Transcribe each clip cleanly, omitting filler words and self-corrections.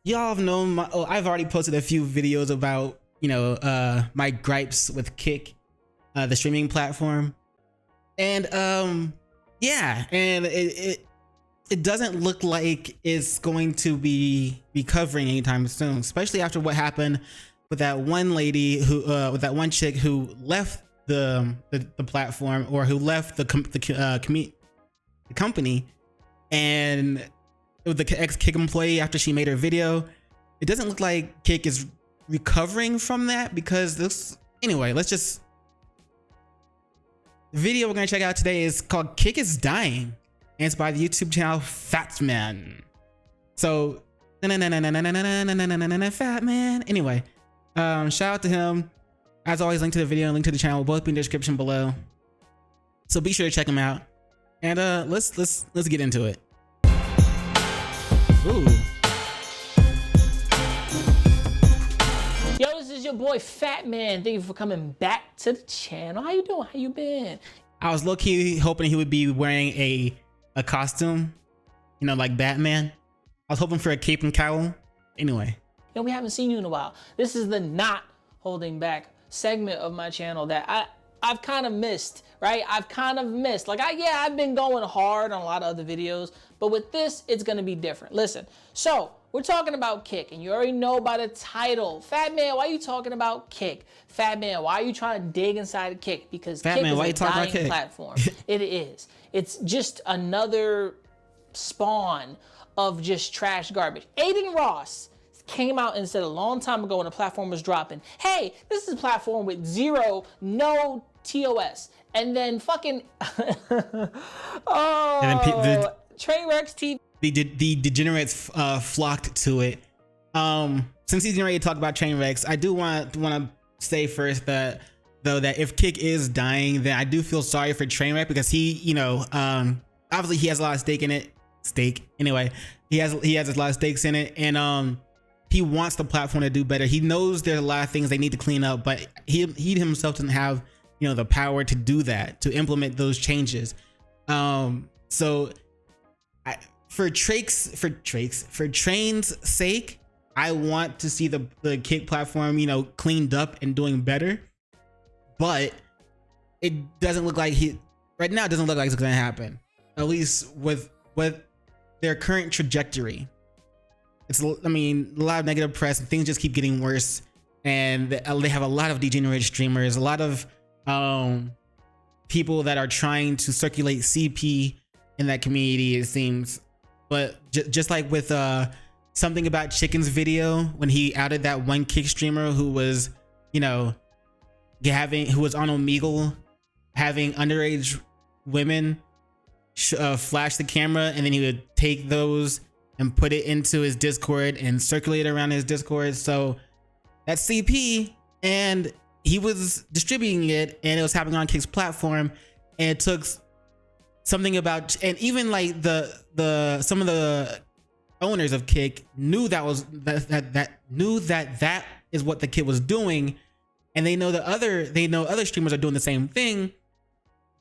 y'all have known I've already posted a few videos about, you know, my gripes with Kick, the streaming platform. And yeah, and it doesn't look like it's going to be recovering anytime soon, especially after what happened with that one lady who with that one chick who left the platform, or who left the company, and with the ex-Kick employee after she made her video. It doesn't look like Kick is recovering from that, because this, anyway, let's just, the video we're gonna check out today is called Kick is Dying, and it's by the YouTube channel FATMAN. So FATMAN. Anyway, shout out to him. As always, link to the video and link to the channel will both be in the description below, so be sure to check him out. And let's get into it. Ooh. Yo, this is your boy FATMAN. Thank you for coming back to the channel. How you doing? How you been? I was low-key hoping he would be wearing a costume, you know, like Batman. I was hoping for a cape and cowl. Anyway. Yo, we haven't seen you in a while. This is the not holding back segment of my channel that I've kind of missed, right? I've kind of missed. Like, I've been going hard on a lot of other videos, but with this, it's gonna be different. Listen, so we're talking about Kick, and you already know by the title. FATMAN, why are you talking about Kick? FATMAN, why are you trying to dig inside of Kick? Because Kick is a dying platform. It is. It's just another spawn of just trash garbage. Aiden Ross came out and said a long time ago when the platform was dropping, hey, this is a platform with no TOS. And then fucking, Trainwrecks TV. The degenerates flocked to it. Since he's getting ready to talk about Trainwrecks, I do want to say first that if Kick is dying, then I do feel sorry for Trainwreck, because he, you know, obviously he has a lot of stake in it. Anyway, he has a lot of stakes in it, and he wants the platform to do better. He knows there's a lot of things they need to clean up, but he himself doesn't have, you know, the power to do that, to implement those changes. So for Train's sake, I want to see the Kick platform, you know, cleaned up and doing better. But it doesn't look like right now. It doesn't look like it's going to happen. At least with their current trajectory. I mean, a lot of negative press, and things just keep getting worse. And they have a lot of degenerate streamers, a lot of people that are trying to circulate CP in that community, it seems. But just like with Something About Chickens video, when he outed that one Kick streamer who was, you know, who was on Omegle, having underage women flash the camera, and then he would take those and put it into his Discord and circulate around his Discord. So that's CP, and he was distributing it, and it was happening on Kick's platform. And it took Something About, and even like some of the owners of Kick knew that is what the kid was doing, and they know other streamers are doing the same thing,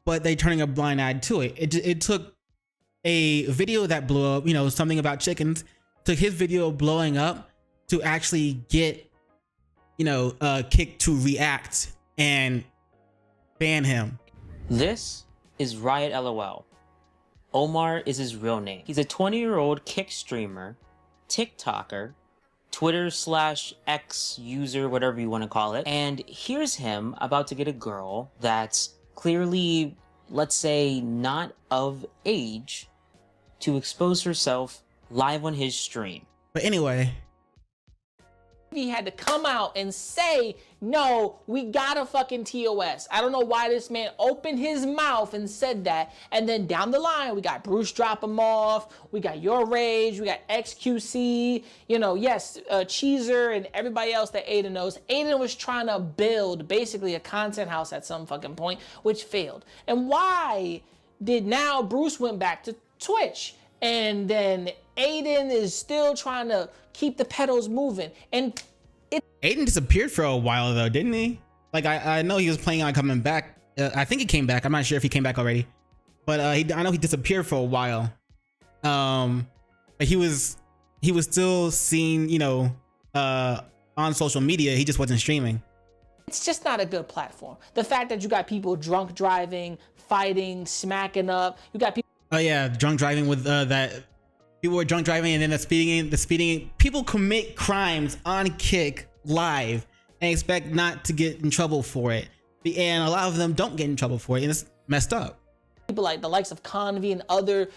but they're turning a blind eye to it. It took a video that blew up, you know, Something About Chickens, took his video blowing up to actually get, you know, Kick to react and ban him. This is Riot LOL. Omar is his real name. He's a 20-year-old Kick streamer, TikToker, Twitter/X user, whatever you want to call it. And here's him about to get a girl that's clearly, let's say, not of age to expose herself live on his stream. But anyway, he had to come out and say, no, we got a fucking TOS. I don't know why this man opened his mouth and said that. And then down the line, we got Bruce drop him off. We got Your Rage. We got XQC. You know, yes, Cheezer and everybody else that Aiden knows. Aiden was trying to build basically a content house at some fucking point, which failed. And why did now Bruce went back to Twitch? And then Aiden is still trying to keep the pedals moving. And Aiden disappeared for a while though, didn't he? Like I know he was planning on coming back. I think he came back. I'm not sure if he came back already, but I know he disappeared for a while. But he was he was still seen, you know, on social media. He just wasn't streaming. It's just not a good platform. The fact that you got people drunk driving, fighting, smacking up. You got people. Oh yeah, drunk driving with that. People were drunk driving and then the speeding. People commit crimes on Kick live and expect not to get in trouble for it. And a lot of them don't get in trouble for it, and it's messed up. People like the likes of Convy and other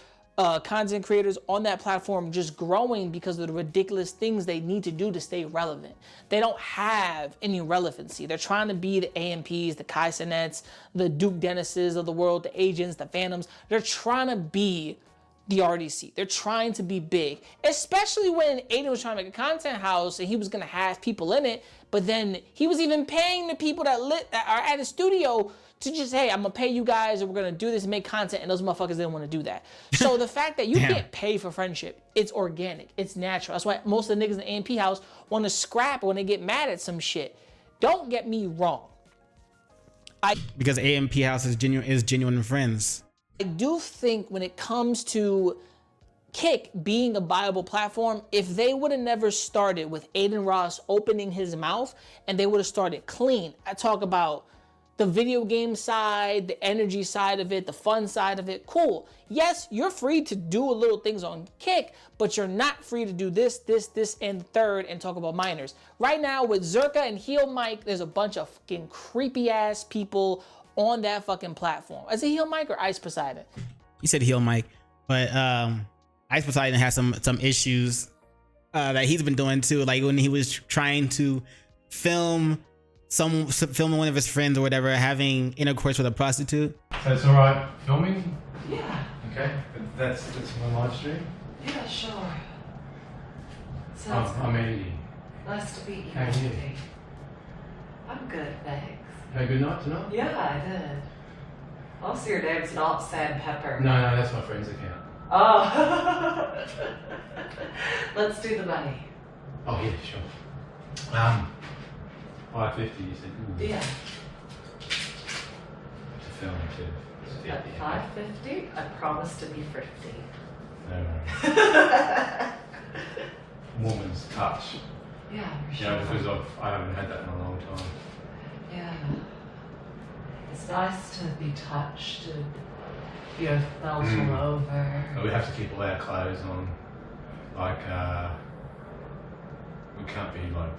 content creators on that platform just growing because of the ridiculous things they need to do to stay relevant. They don't have any relevancy. They're trying to be the AMPs, the Kai Cenats, the Duke Dennises of the world, the Agents, the Phantoms. They're trying to be the RDC. They're trying to be big, especially when Aiden was trying to make a content house and he was gonna have people in it, but then he was even paying the people that are at the studio to just, hey, I'm gonna pay you guys and we're gonna do this and make content, and those motherfuckers didn't want to do that. So the fact that you can't pay for friendship, it's organic, it's natural. That's why most of the niggas in the AMP house want to scrap when they get mad at some shit. Don't get me wrong. Because AMP house is genuine friends. I do think when it comes to Kick being a viable platform, if they would have never started with Aiden Ross opening his mouth and they would have started clean, I talk about the video game side, the energy side of it, the fun side of it, cool. Yes, you're free to do little things on Kick, but you're not free to do this, and third, and talk about minors. Right now with Zerka and Heel Mike, there's a bunch of fucking creepy ass people on that fucking platform. Is it Heel Mike or Ice Poseidon? You said Heel Mike, but Ice Poseidon has some issues that he's been doing too. Like when he was trying to film one of his friends or whatever having intercourse with a prostitute. So it's all right filming? Yeah. Okay, that's my live stream. Yeah, sure. I'm Andy. Nice to meet you. How are you? I'm good, thanks. Had a good night tonight? Yeah, I did. Also, your name's not Sam Pepper. No, that's my friend's account. Oh. Let's do the money. Oh yeah, sure. 550, you said. Ooh. Yeah. To film too. At 550, I promise to be thrifty. No. Woman's touch. Yeah, for sure. Yeah, because I haven't had that in a long time. Yeah. It's nice to be touched and, you know, felt all over. But we have to keep all our clothes on. Like, we can't be like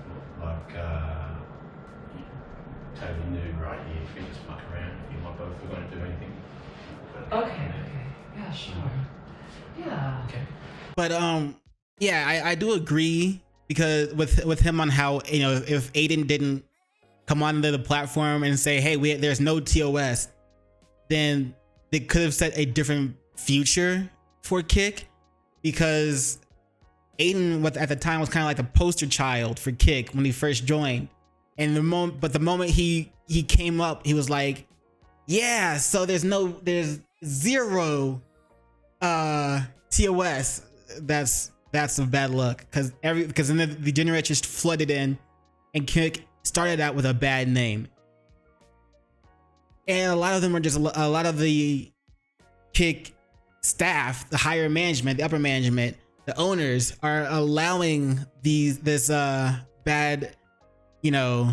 totally nude right here. We can just fuck around if you want, but if we're going to do anything. Okay. Yeah, sure. Yeah. Okay. But yeah, I do agree because with him on how, you know, if Aiden didn't come onto the platform and say, hey, there's no TOS, then they could have set a different future for Kick, because Aiden at the time was kind of like a poster child for Kick when he first joined. And the moment he came up, he was like, yeah, so there's zero TOS. That's some bad luck, because then the generators flooded in and Kick started out with a bad name. And a lot of them are just a lot of the Kick staff, the higher management, the upper management, the owners are allowing this bad, you know,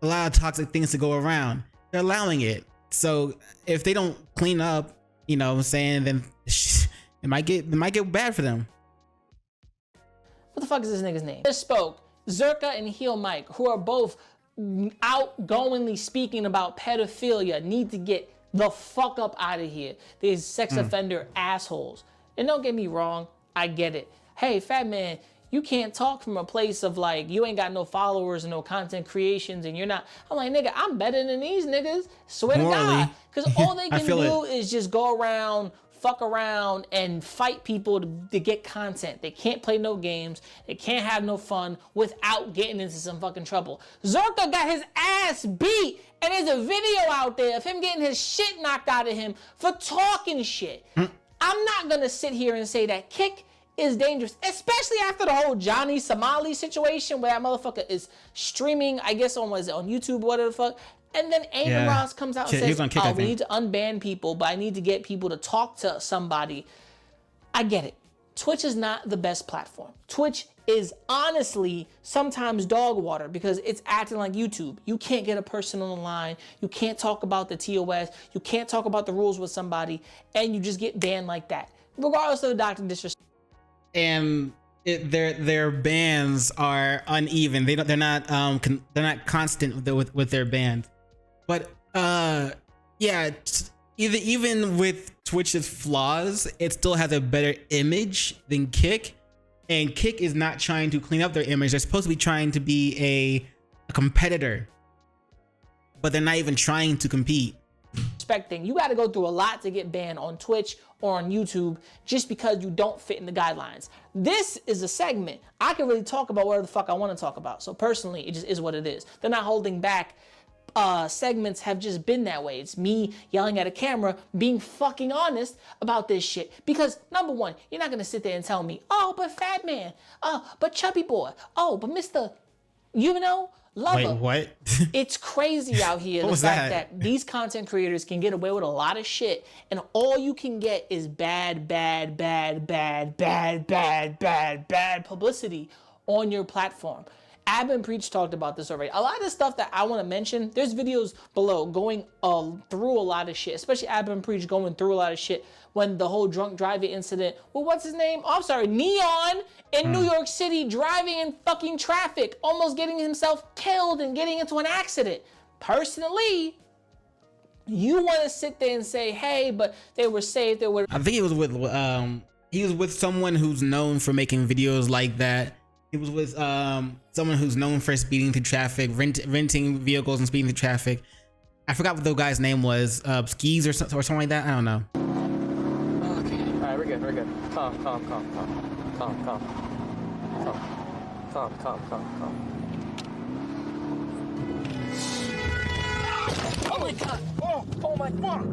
a lot of toxic things to go around. They're allowing it. So if they don't clean up, you know what I'm saying, then it might get bad for them. What the fuck is this nigga's name? Just spoke. Zerka and Heel Mike, who are both outgoingly speaking about pedophilia, need to get the fuck up out of here. These sex offender assholes. And don't get me wrong, I get it. Hey, FATMAN, you can't talk from a place of like, you ain't got no followers and no content creations and you're not. I'm like, nigga, I'm better than these niggas. Swear to God. Because all they can do is just go around, fuck around and fight people to get content. They can't play no games. They can't have no fun without getting into some fucking trouble. Zerka got his ass beat, and there's a video out there of him getting his shit knocked out of him for talking shit. I'm not gonna sit here and say that Kick is dangerous, especially after the whole Johnny Somali situation where that motherfucker is streaming, I guess on YouTube, whatever the fuck. And then Aiden Ross comes out and says, Kick, oh, we need to unban people, but I need to get people to talk to somebody. I get it. Twitch is not the best platform. Twitch is honestly sometimes dog water because it's acting like YouTube. You can't get a person on the line. You can't talk about the TOS. You can't talk about the rules with somebody, and you just get banned like that, regardless of the doctrine disrespect. And their bans are uneven. They're not constant with their bans. But yeah, even with Twitch's flaws, it still has a better image than Kick. And Kick is not trying to clean up their image. They're supposed to be trying to be a competitor, but they're not even trying to compete. Thing. You got to go through a lot to get banned on Twitch or on YouTube just because you don't fit in the guidelines. This is a segment I can really talk about whatever the fuck I want to talk about. So personally, it just is what it is. They're not holding back. Segments have just been that way. It's me yelling at a camera, being fucking honest about this shit. Because number one, you're not gonna sit there and tell me, oh, but Fat Man, oh, but Chubby Boy, oh, but Mr. You know, Lover. Wait, what? It's crazy out here. The fact that these content creators can get away with a lot of shit, and all you can get is bad publicity on your platform. Ab and Preach talked about this already. A lot of the stuff that I want to mention, there's videos below going through a lot of shit, especially Ab and Preach going through a lot of shit when the whole drunk driving incident, well, what's his name? Oh, I'm sorry, Neon in New York City driving in fucking traffic, almost getting himself killed and getting into an accident. Personally, you want to sit there and say, hey, but they were safe. They were. I think he was with someone who's known for making videos like that. He was with someone who's known for speeding through traffic, renting vehicles and speeding through traffic. I forgot what the guy's name was, Skis or something like that. I don't know. Okay. All right, we're good. Calm. Oh my God! Oh my fuck!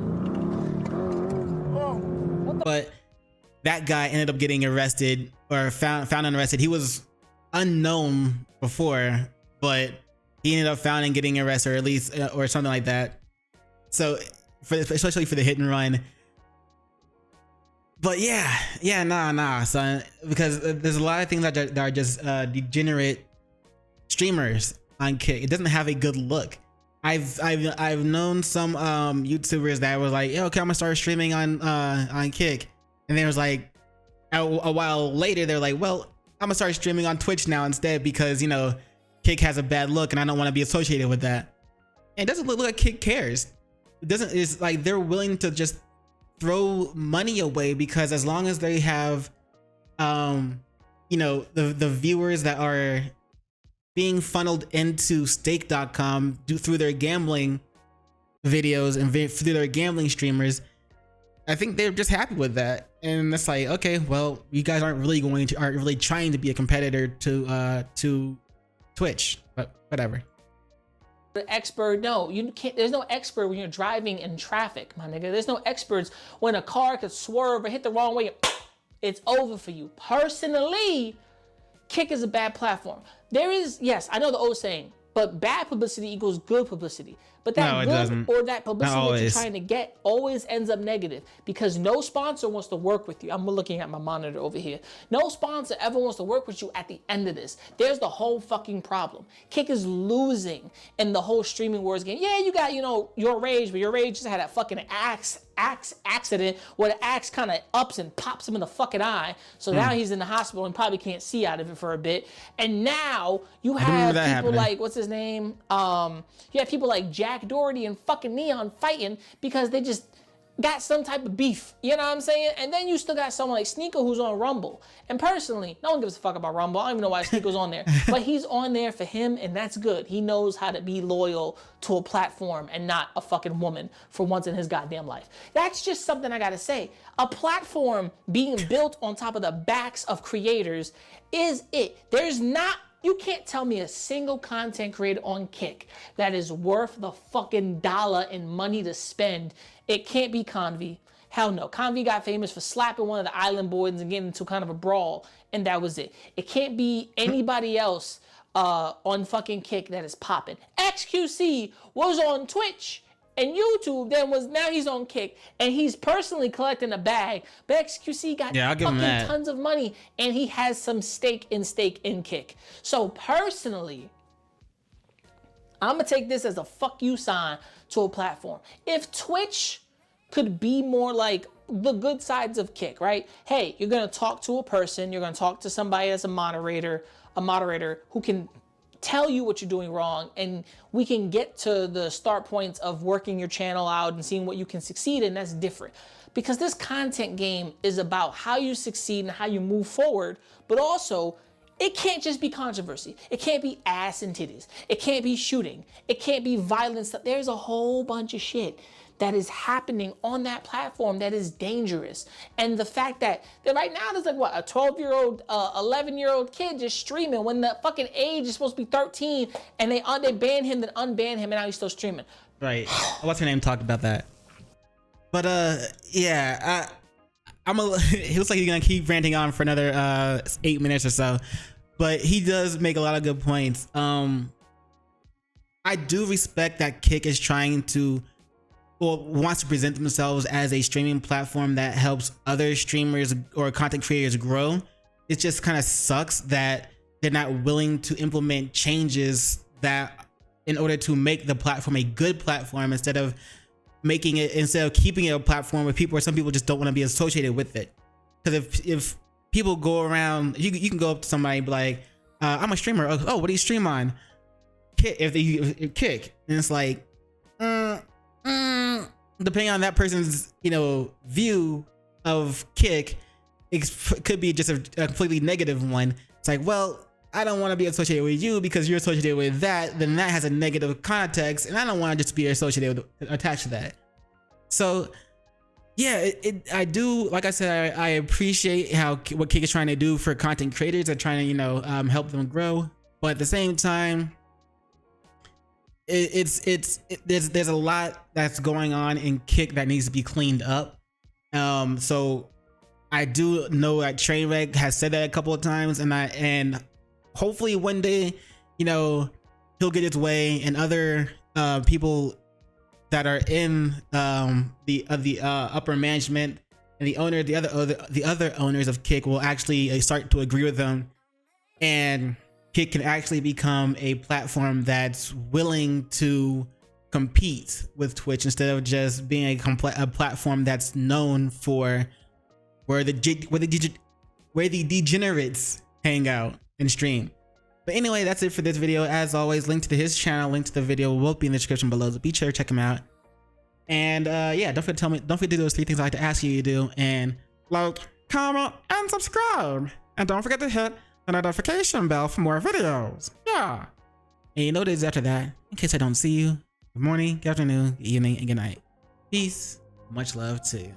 Oh. But that guy ended up getting arrested or found unarrested. He was unknown before, but he ended up found and getting arrested, or at least or something like that. So especially for the hit and run. But nah, son, because there's a lot of things that are just degenerate streamers on Kick. It doesn't have a good look. I've known some YouTubers that was like, yeah, okay, I'm gonna start streaming on Kick, and then it was like a while later they're like, well, I'm gonna start streaming on Twitch now instead because, you know, Kick has a bad look and I don't want to be associated with that. And it doesn't look like Kick cares. It's like they're willing to just throw money away because as long as they have, you know, the viewers that are being funneled into stake.com through their gambling videos and through their gambling streamers, I think they're just happy with that. And it's like, okay, well, you guys aren't really trying to be a competitor to Twitch, but whatever. The expert, no, you can't. There's no expert when you're driving in traffic, my nigga. There's no experts when a car could swerve or hit the wrong way. It's over for you. Personally, Kick is a bad platform. There is, yes, I know the old saying, but bad publicity equals good publicity. But that good or that publicity that you're trying to get always ends up negative because no sponsor wants to work with you. I'm looking at my monitor over here. No sponsor ever wants to work with you at the end of this. There's the whole fucking problem. Kick is losing in the whole streaming wars game. Yeah, you got, you know, Your Rage, but Your Rage just had that fucking axe accident where the axe kind of ups and pops him in the fucking eye. So now he's in the hospital and probably can't see out of it for a bit. And now you have people like, what's his name? You have people like Jack Doherty and fucking Neon fighting because they just got some type of beef. You know what I'm saying? And then you still got someone like Sneeko who's on Rumble. And personally, no one gives a fuck about Rumble. I don't even know why Sneeko's on there. But he's on there for him, and that's good. He knows how to be loyal to a platform and not a fucking woman for once in his goddamn life. That's just something I gotta say. A platform being built on top of the backs of creators is it. There's not, you can't tell me a single content creator on Kick that is worth the fucking dollar in money to spend. It can't be Convy. Hell no. Convy got famous for slapping one of the island boys and getting into kind of a brawl, and that was it. It can't be anybody else on fucking Kick that is popping. XQC was on Twitch And YouTube then now he's on Kick and he's personally collecting a bag. But XQC got Yeah, I'll give him that. tons of money and he has some stake in Kick. So personally, I'm gonna take this as a fuck you sign to a platform. If Twitch could be more like the good sides of Kick, right? Hey, you're gonna talk to a person, you're gonna talk to somebody as a moderator who can tell you what you're doing wrong, and we can get to the start points of working your channel out and seeing what you can succeed in. That's different. Because this content game is about how you succeed and how you move forward, but also it can't just be controversy. It can't be ass and titties. It can't be shooting. It can't be violence. There's a whole bunch of shit that is happening on that platform that is dangerous. And the fact that right now there's like what, a 12-year-old, 11-year-old kid just streaming when the fucking age is supposed to be 13, and they banned him, then unbanned him, and now he's still streaming. Right. What's her name talked about that. But yeah, it looks like he's gonna keep ranting on for another 8 minutes or so. But he does make a lot of good points. I do respect that Kick is trying to, or wants to present themselves as a streaming platform that helps other streamers or content creators grow. It just kind of sucks that they're not willing to implement changes that in order to make the platform a good platform, instead of keeping it a platform where some people just don't want to be associated with it. Because if people go around, you can go up to somebody and be like, I'm a streamer. Oh, what do you stream on? If Kick, and it's like, depending on that person's view of Kick, it could be just a completely negative one. It's like, well, I don't want to be associated with you because you're associated with that, then that has a negative context, and I don't want to just be attached to that. So yeah, I do, like I said, I appreciate what Kick is trying to do for content creators. They're trying to help them grow, but at the same time, there's a lot that's going on in Kick that needs to be cleaned up. So I do know that Trainwreck has said that a couple of times, and hopefully one day, he'll get his way, and other people that are in the upper management and the other owners of Kick will actually start to agree with them, and Kick can actually become a platform that's willing to compete with Twitch, instead of just being a platform that's known for where the degenerates hang out and stream. But anyway, that's it for this video. As always, link to his channel, link to the video will be in the description below, so be sure to check him out. And yeah, don't forget to do those 3 things I like to ask you to do, and like, comment, and subscribe. And don't forget to hit the notification bell for more videos. Yeah. And you know what it is after that, in case I don't see you. Good morning, good afternoon, good evening, and good night. Peace. Much love to you.